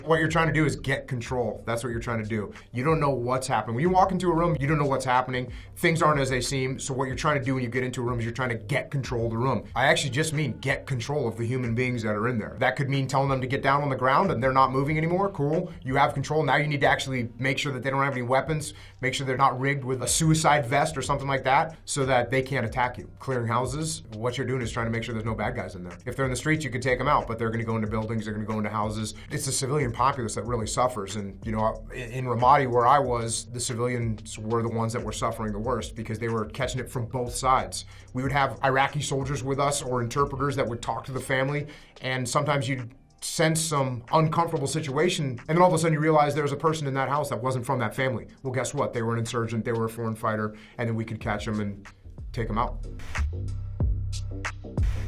What you're trying to do is get control. That's what you're trying to do. You don't know what's happening. When you walk into a room, you don't know what's happening. Things aren't as they seem. So what you're trying to do when you get into a room is you're trying to get control of the room. I actually just mean get control of the human beings that are in there. That could mean telling them to get down on the ground and they're not moving anymore. Cool. You have control. Now you need to actually make sure that they don't have any weapons, make sure they're not rigged with a suicide vest or something like that so that they can't attack you. Clearing houses, what you're doing is trying to make sure there's no bad guys in there. If they're in the streets, you could take them out, but they're going to go into buildings, they're going to go into houses. It's the civilian populace that really suffers. And, you know, in Ramadi, where I was, the civilians were the ones that were suffering the worst because they were catching it from both sides. We would have Iraqi soldiers with us or interpreters that would talk to the family, and sometimes you'd sense some uncomfortable situation, and then all of a sudden you realize there was a person in that house that wasn't from that family. Well, guess what? They were an insurgent, they were a foreign fighter, and then we could catch them and take them out.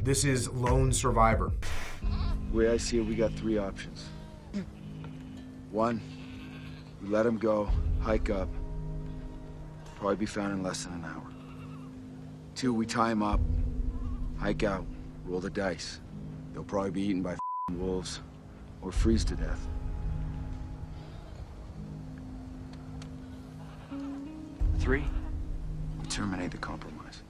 This is Lone Survivor. The way I see it, we got three options. One, we let him go, hike up, probably be found in less than an hour. Two, we tie him up, hike out, roll the dice. They'll probably be eaten by wolves or freeze to death. Three, we terminate the compromise.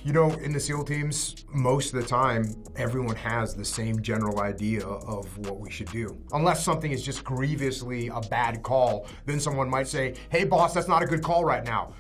You know, in the SEAL teams, most of the time, everyone has the same general idea of what we should do. Unless something is just grievously a bad call, then someone might say, hey boss, that's not a good call right now.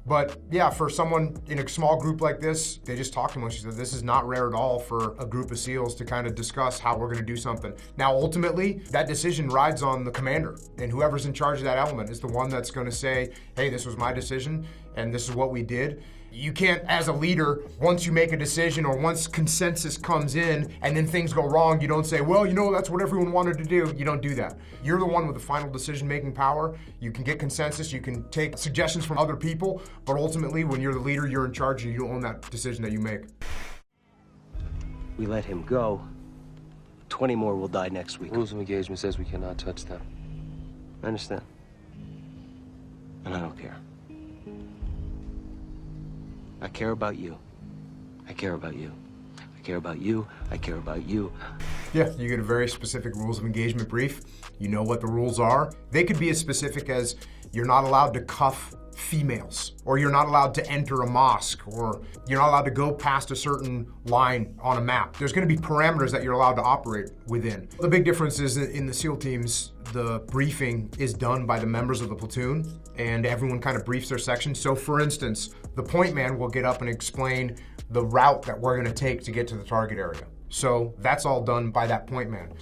But yeah, for someone in a small group like this, they just talk to them. She said, this is not rare at all for a group of SEALs to kind of discuss how we're gonna do something. Now, ultimately, that decision rides on the commander, and whoever's in charge of that element is the one that's gonna say, hey, this was my decision, and this is what we did. You can't, as a leader, once you make a decision or once consensus comes in and then things go wrong, you don't say, well, you know, that's what everyone wanted to do. You don't do that. You're the one with the final decision-making power. You can get consensus, you can take suggestions from other people, but ultimately, when you're the leader, you're in charge and you own that decision that you make. We let him go, 20 more will die next week. Rules of engagement says we cannot touch them. I understand. And I don't care. I care about you. I care about you. I care about you. I care about you. Yeah, you get a very specific rules of engagement brief. You know what the rules are. They could be as specific as you're not allowed to cuff females, or you're not allowed to enter a mosque, or you're not allowed to go past a certain line on a map. There's going to be parameters that you're allowed to operate within. The big difference is that in the SEAL teams, the briefing is done by the members of the platoon, and everyone kind of briefs their section. So for instance, the point man will get up and explain the route that we're going to take to get to the target area. So that's all done by that point man.